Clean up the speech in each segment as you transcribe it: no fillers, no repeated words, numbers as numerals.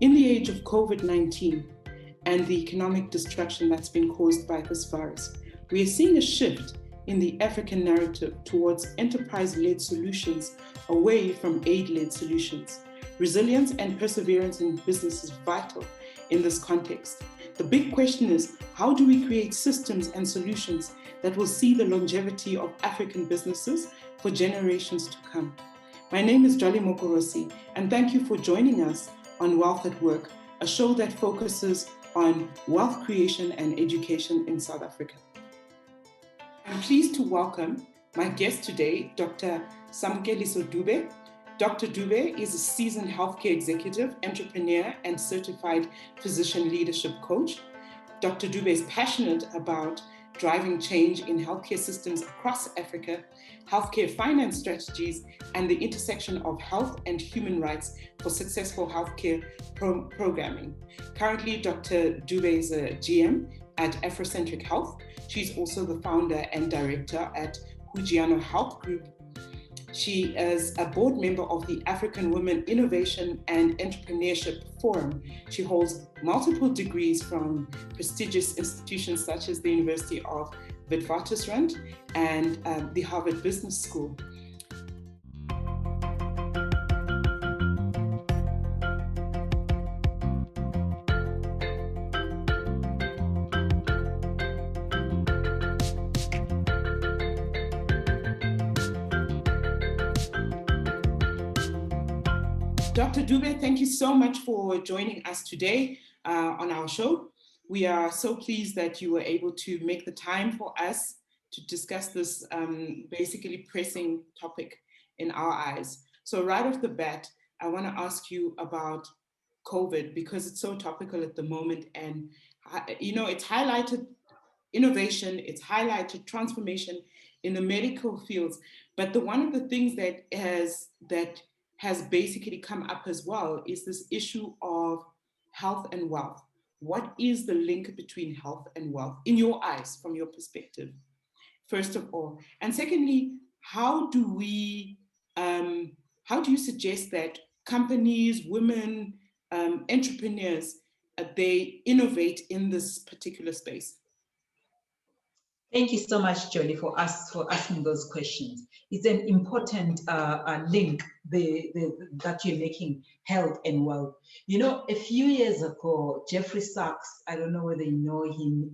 In the age of COVID-19 and the economic destruction that's been caused by this virus, we are seeing a shift in the African narrative towards enterprise-led solutions away from aid-led solutions. Resilience and perseverance in business is vital in this context. The big question is, how do we create systems and solutions that will see the longevity of African businesses for generations to come? My name is Jolly Mokorosi, and thank you for joining us on Wealth at Work, a show that focuses on wealth creation and education in South Africa. I'm pleased to welcome my guest today, Dr. Samukeliso Dube. Dr. Dube is a seasoned healthcare executive, entrepreneur, and certified physician leadership coach. Dr. Dube is passionate about driving change in healthcare systems across Africa, healthcare finance strategies, and the intersection of health and human rights for successful healthcare programming. Currently, Dr. Dube is a GM at Afrocentric Health. She's also the founder and director at Hugiano Health Group. She is a board member of the African Women Innovation and Entrepreneurship Forum. She holds multiple degrees from prestigious institutions such as the University of Witwatersrand and the Harvard Business School. Dr. Dube, thank you so much for joining us today on our show. We are so pleased that you were able to make the time for us to discuss this basically pressing topic in our eyes. So right off the bat, I want to ask you about COVID because it's so topical at the moment, and it's highlighted innovation, it's highlighted transformation in the medical fields. But one of the things that has basically come up as well is this issue of health and wealth. What is the link between health and wealth in your eyes, from your perspective, first of all? And secondly, how do you suggest that companies, women, entrepreneurs, they innovate in this particular space? Thank you so much, Jolly, for asking those questions. It's an important link that you're making, health and wealth. You know, a few years ago, Jeffrey Sachs, I don't know whether you know him,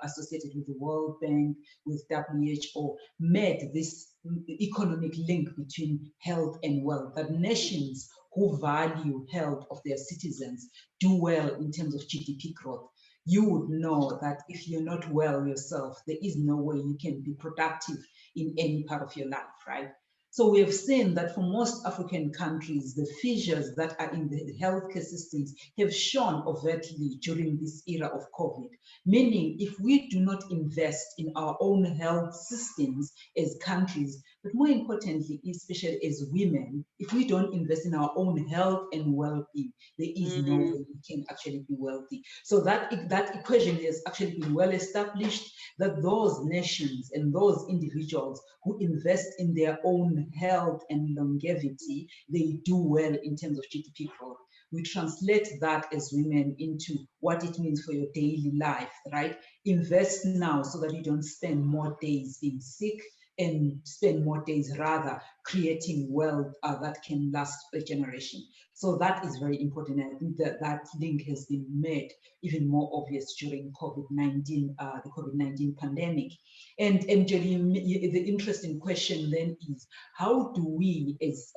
associated with the World Bank, with WHO, made this economic link between health and wealth, that nations who value health of their citizens do well in terms of GDP growth. You would know that if you're not well yourself, there is no way you can be productive in any part of your life, right? So we have seen that for most African countries, the fissures that are in the healthcare systems have shown overtly during this era of COVID, meaning if we do not invest in our own health systems as countries, but more importantly, especially as women, if we don't invest in our own health and well-being, there is no way we can actually be wealthy. So that equation has actually been well established, that those nations and those individuals who invest in their own health and longevity, they do well in terms of GDP growth. We translate that as women into what it means for your daily life, right? Invest now so that you don't spend more days being sick and spend more days rather creating wealth that can last a generation. So that is very important. I think that link has been made even more obvious during COVID-19, the COVID-19 pandemic. And Jolly, the interesting question then is, how do we as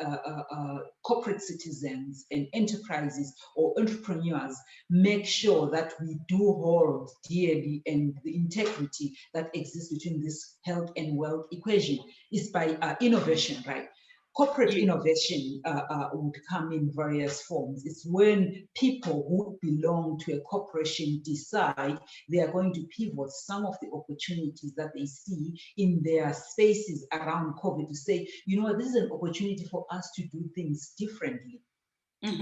corporate citizens and enterprises or entrepreneurs make sure that we do hold dearly and the integrity that exists between this health and wealth equation is by innovation, right? Corporate innovation would come in various forms. It's when people who belong to a corporation decide they are going to pivot some of the opportunities that they see in their spaces around COVID to say, you know what, this is an opportunity for us to do things differently.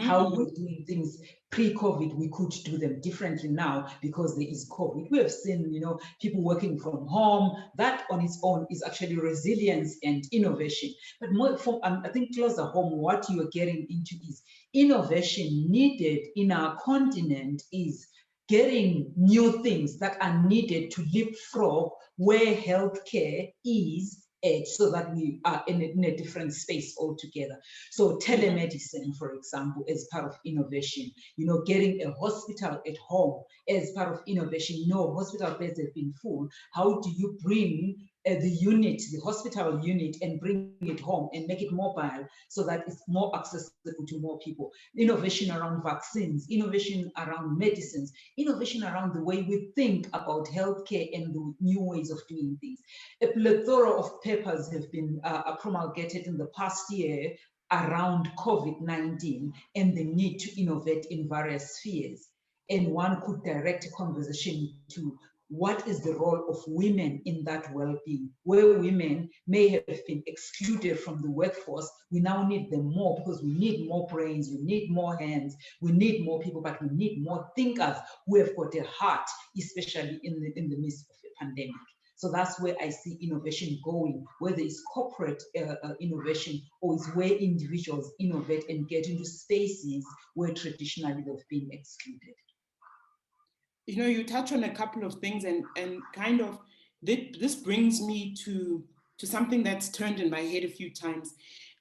How we're doing things pre-COVID, we could do them differently now because there is COVID. We have seen, people working from home. That on its own is actually resilience and innovation. But more from, I think closer home, what you are getting into is innovation needed in our continent is getting new things that are needed to leapfrog where healthcare is at, so that we are in a different space altogether. So telemedicine, for example, as part of innovation, getting a hospital at home as part of innovation. Hospital beds have been full. How do you bring the hospital unit, and bring it home and make it mobile so that it's more accessible to more people? Innovation around vaccines, innovation around medicines, innovation around the way we think about healthcare and the new ways of doing things. A plethora of papers have been promulgated in the past year around COVID-19 and the need to innovate in various spheres. And one could direct a conversation to what is the role of women in that well-being, where women may have been excluded from the workforce. We now need them more because we need more brains, we need more hands, we need more people, but we need more thinkers who have got a heart, especially in the midst of a pandemic. So that's where I see innovation going, whether it's corporate innovation or it's where individuals innovate and get into spaces where traditionally they've been excluded. You touch on a couple of things, and kind of this brings me to something that's turned in my head a few times,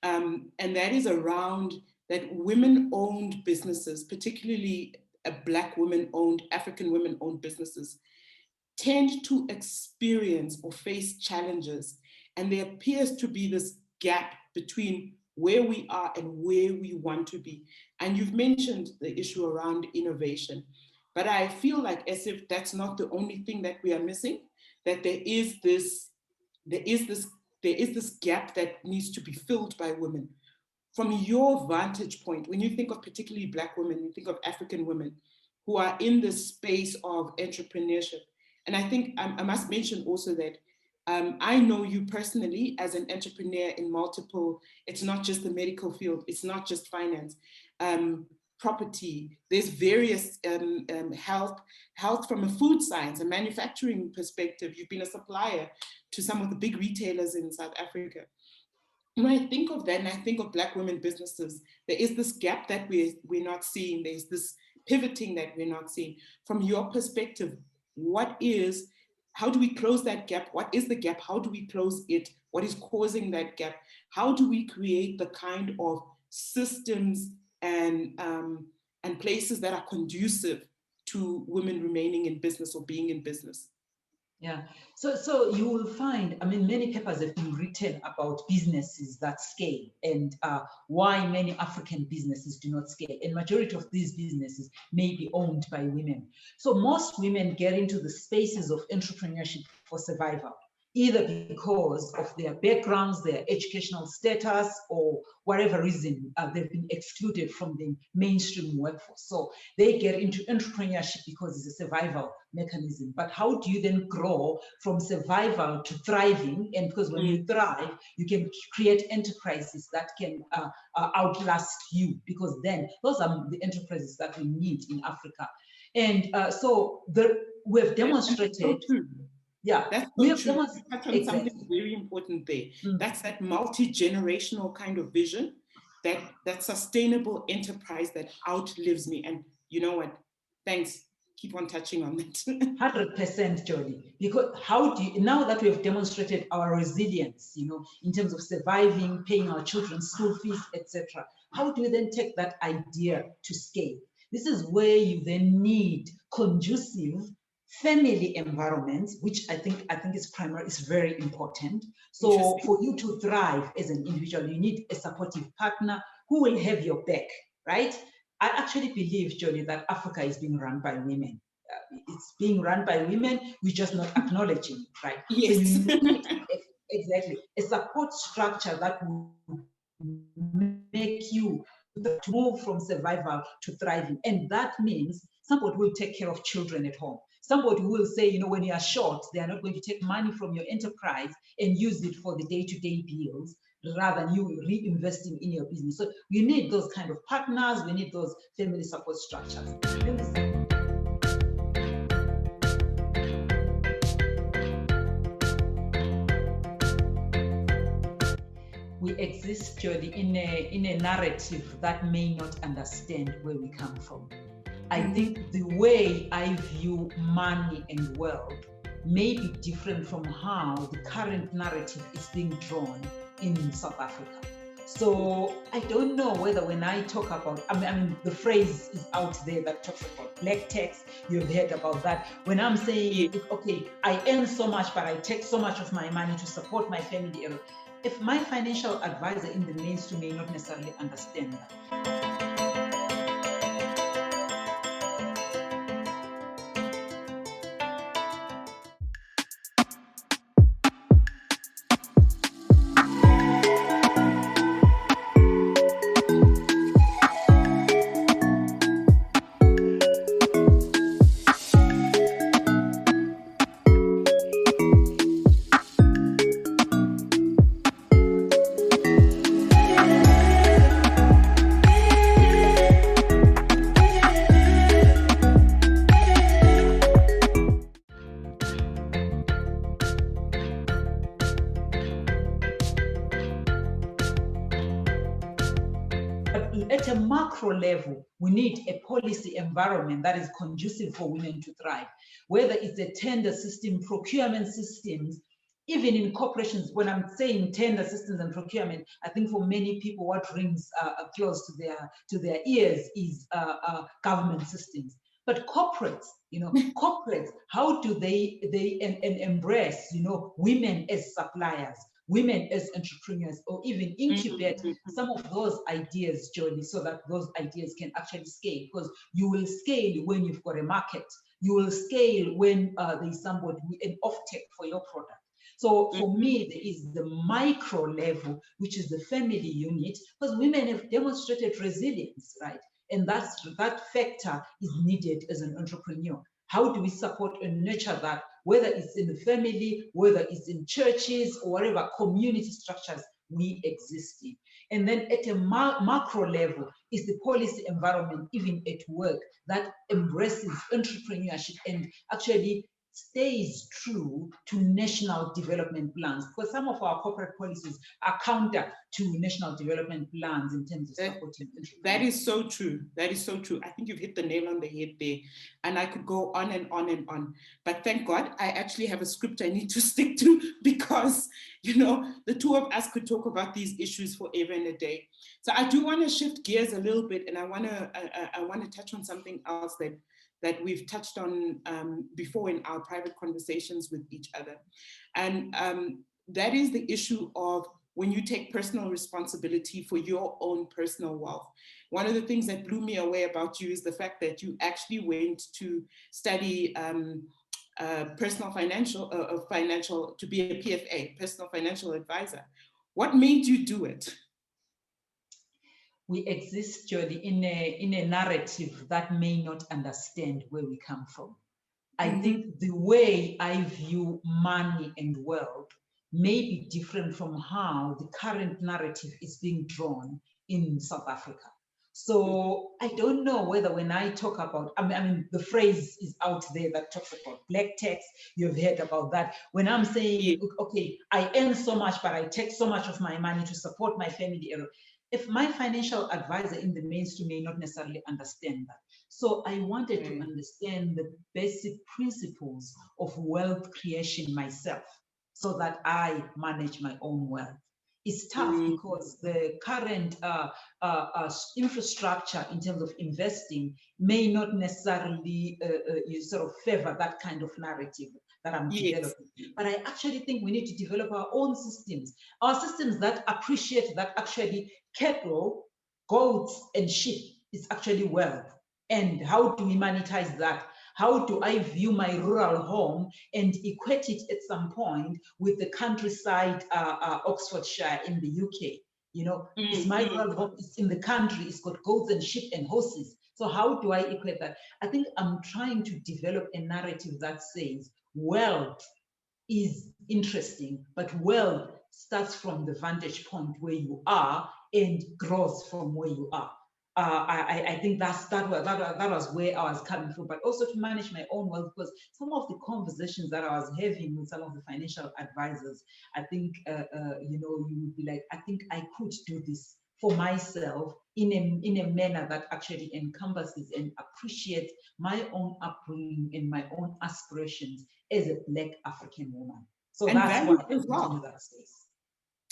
and that is around that women-owned businesses, particularly Black women-owned, African women-owned businesses, tend to experience or face challenges, and there appears to be this gap between where we are and where we want to be. And you've mentioned the issue around innovation. But I feel like as if that's not the only thing that we are missing, that there is this gap that needs to be filled by women. From your vantage point, when you think of particularly Black women, you think of African women who are in this space of entrepreneurship. And I think I must mention also that I know you personally as an entrepreneur in multiple, it's not just the medical field, it's not just finance. Property, there's various health from a food science, a manufacturing perspective. You've been a supplier to some of the big retailers in South Africa. When I think of that and I think of Black women businesses, there is this gap that we're not seeing. There's this pivoting that we're not seeing. From your perspective, how do we close that gap? What is the gap? How do we close it? What is causing that gap? How do we create the kind of systems and places that are conducive to women remaining in business or being in business? Yeah, so you will find, many papers have been written about businesses that scale and why many African businesses do not scale. And majority of these businesses may be owned by women. So most women get into the spaces of entrepreneurship for survival, either because of their backgrounds, their educational status, or whatever reason they've been excluded from the mainstream workforce. So they get into entrepreneurship because it's a survival mechanism. But how do you then grow from survival to thriving? And because when you thrive, you can create enterprises that can outlast you, because then those are the enterprises that we need in Africa. And so we have demonstrated. Yeah, that's so true. You touch on something very important there. That's that multi-generational kind of vision, that sustainable enterprise that outlives me. And you know what? Thanks. Keep on touching on that. 100%, Jody. Because how do you, now that we have demonstrated our resilience, in terms of surviving, paying our children's school fees, etc., how do you then take that idea to scale? This is where you then need conducive family environments, which I think is very important. So for you to thrive as an individual, you need a supportive partner who will have your back, right? I actually believe, Jody, that Africa is being run by women. It's being run by women, we're just not acknowledging it, right? Yes. So you need exactly a support structure that will make you to move from survival to thriving. And that means somebody will take care of children at home. Somebody will say, when you are short, they are not going to take money from your enterprise and use it for the day-to-day bills. rather than you reinvesting in your business. So you need those kind of partners, we need those family support structures. We exist, Jody, in a narrative that may not understand where we come from. I think the way I view money and wealth may be different from how the current narrative is being drawn in South Africa. So I don't know whether when I talk about, I mean, the phrase is out there that talks about black tax. You've heard about that. When I'm saying, okay, I earn so much, but I take so much of my money to support my family. If my financial advisor in the mainstream may not necessarily understand that. At a macro level, we need a policy environment that is conducive for women to thrive, whether it's a tender system, procurement systems, even in corporations. When I'm saying tender systems and procurement, I think for many people, what rings close to their ears is government systems. But corporates, corporates, how do they embrace, women as suppliers, women as entrepreneurs, or even incubate some of those ideas, Jody, so that those ideas can actually scale? Because you will scale when you've got a market. You will scale when there's somebody, an offtake for your product. So for me, there is the micro level, which is the family unit, because women have demonstrated resilience, right? And that factor is needed as an entrepreneur. How do we support and nurture that, whether it's in the family, whether it's in churches, or whatever community structures we exist in? And then at a macro level is the policy environment, even at work, that embraces entrepreneurship and actually stays true to national development plans, because some of our corporate policies are counter to national development plans in terms of supporting entrepreneurs. That is so true. That is so true. I think you've hit the nail on the head there. And I could go on and on and on. But thank God, I actually have a script I need to stick to, because, the two of us could talk about these issues forever and a day. So I do want to shift gears a little bit, and I want to touch on something else that we've touched on before in our private conversations with each other. And that is the issue of when you take personal responsibility for your own personal wealth. One of the things that blew me away about you is the fact that you actually went to study personal financial, to be a PFA, personal financial advisor. What made you do it? We exist, Jody, in a narrative that may not understand where we come from. I think the way I view money and wealth may be different from how the current narrative is being drawn in South Africa. So I don't know whether when I talk about, I mean, the phrase is out there that talks about black tax. You've heard about that. When I'm saying, okay, I earn so much, but I take so much of my money to support my family. If my financial advisor in the mainstream may not necessarily understand that. So I wanted to understand the basic principles of wealth creation myself, so that I manage my own wealth. It's tough because the current infrastructure in terms of investing may not necessarily sort of favor that kind of narrative that I'm developing. But I actually think we need to develop our own systems that appreciate that actually cattle, goats, and sheep is actually wealth. And how do we monetize that? How do I view my rural home and equate it at some point with the countryside, Oxfordshire in the UK? It's my rural home, it's in the country, it's got goats and sheep and horses. So how do I equate that? I think I'm trying to develop a narrative that says wealth is interesting, but wealth starts from the vantage point where you are and grows from where you are. I think that was where I was coming from, but also to manage my own wealth, because some of the conversations that I was having with some of the financial advisors, I think you would be like, I think I could do this for myself in a manner that actually encompasses and appreciates my own upbringing and my own aspirations as a Black African woman. So and that's why values as I well. into that space.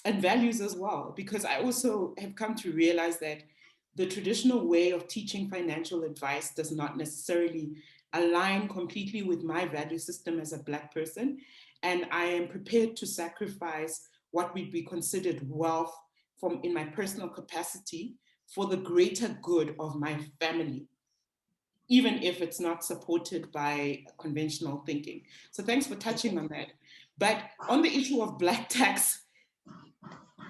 And values as well, because I also have come to realize that the traditional way of teaching financial advice does not necessarily align completely with my value system as a Black person. And I am prepared to sacrifice what would be considered wealth from in my personal capacity for the greater good of my family, even if it's not supported by conventional thinking. So thanks for touching on that. But on the issue of Black tax,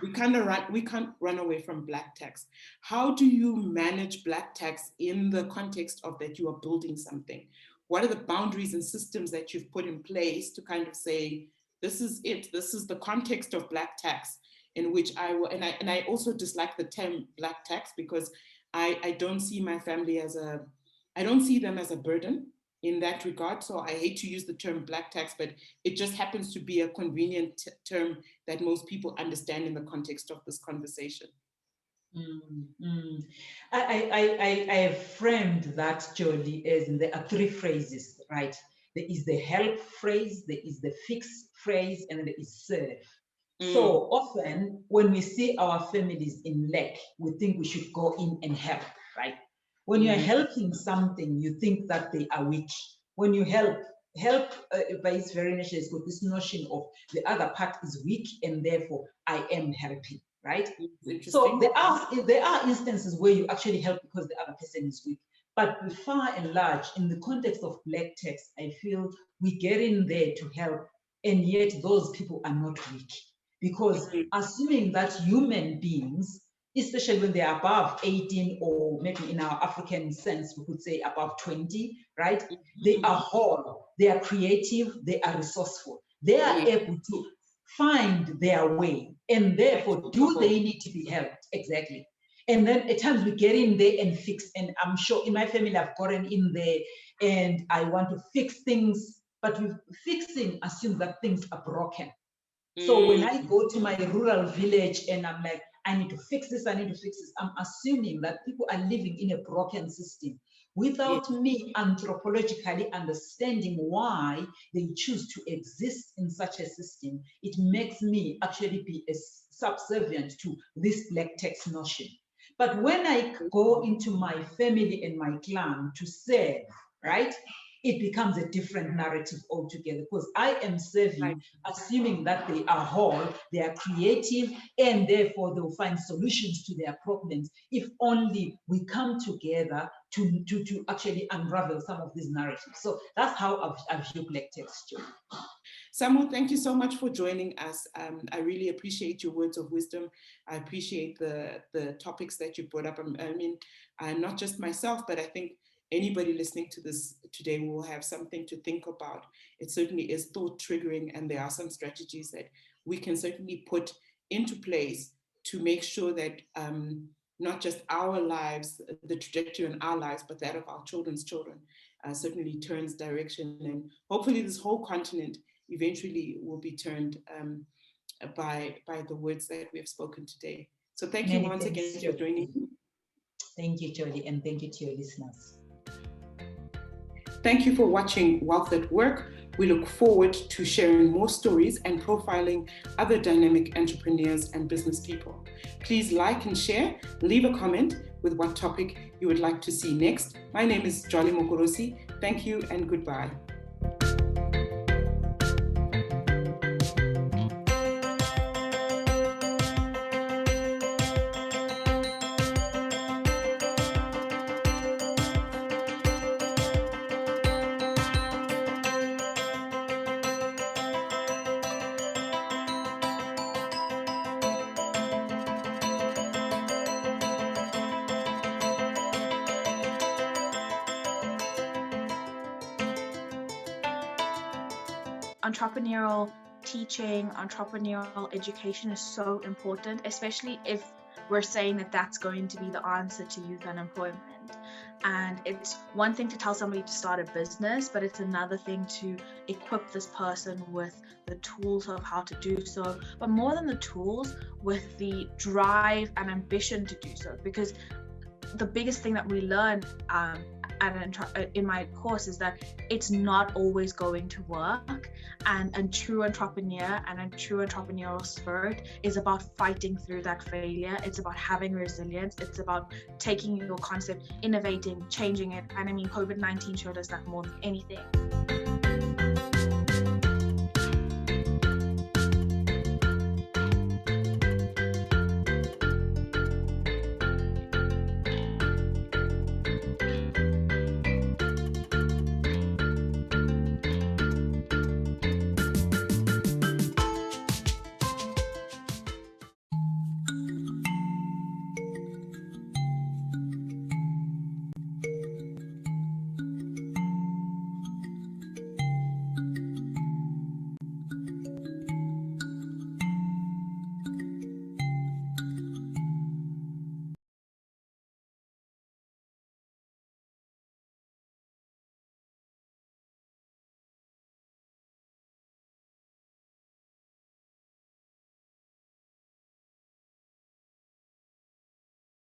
we can't run away from Black tax. How do you manage Black tax in the context of that you are building something? What are the boundaries and systems that you've put in place to kind of say, this is it, this is the context of Black tax in which I will, and I also dislike the term Black tax because I don't see my family I don't see them as a burden in that regard. So I hate to use the term Black tax, but it just happens to be a convenient term that most people understand in the context of this conversation. I have framed that, Jolie, as there are three phrases, right? There is the help phrase, there is the fix phrase, and there is serve. So often when we see our families in lack, we think we should go in and help, right? When you're helping something, you think that they are weak. When you help by its very nature is got this notion of the other part is weak and therefore I am helping, right? So there are instances where you actually help because the other person is weak. But far and large, in the context of Black tax, I feel we get in there to help, and yet those people are not weak. Because assuming that human beings, especially when they're above 18 or maybe in our African sense, we could say above 20, right? They are whole, they are creative, they are resourceful. They are able to find their way, and therefore, do they need to be helped? Exactly. And then at times we get in there and fix, and I'm sure in my family I've gotten in there and I want to fix things, but fixing assumes that things are broken. So when I go to my rural village and I'm like, I need to fix this, I need to fix this, I'm assuming that people are living in a broken system without me anthropologically understanding why they choose to exist in such a system. It makes me actually be subservient to this Black tax notion. But when I go into my family and my clan to serve, right? It becomes a different narrative altogether because I am serving, assuming that they are whole, they are creative, and therefore they'll find solutions to their problems if only we come together to actually unravel some of these narratives. So that's how I view Black tax. Samu, thank you so much for joining us. I really appreciate your words of wisdom. I appreciate the topics that you brought up. I mean, not just myself, but I think anybody listening to this today will have something to think about. It certainly is thought triggering, and there are some strategies that we can certainly put into place to make sure that not just our lives, the trajectory in our lives, but that of our children's children certainly turns direction. And hopefully this whole continent eventually will be turned by the words that we have spoken today. So thank you once again for joining me. Thank you, Jolie, and thank you to your listeners. Thank you for watching Wealth at Work. We look forward to sharing more stories and profiling other dynamic entrepreneurs and business people. Please like and share, leave a comment with what topic you would like to see next. My name is Jolly Mokorosi. Thank you and goodbye. entrepreneurial teaching, entrepreneurial education is so important, especially if we're saying that that's going to be the answer to youth unemployment. And it's one thing to tell somebody to start a business, but it's another thing to equip this person with the tools of how to do so, but more than the tools, with the drive and ambition to do so. Because the biggest thing that we learn in my course is that it's not always going to work, and a true entrepreneur and a true entrepreneurial spirit is about fighting through that failure. It's about having resilience. It's about taking your concept, innovating, changing it. And I mean, COVID-19 showed us that more than anything.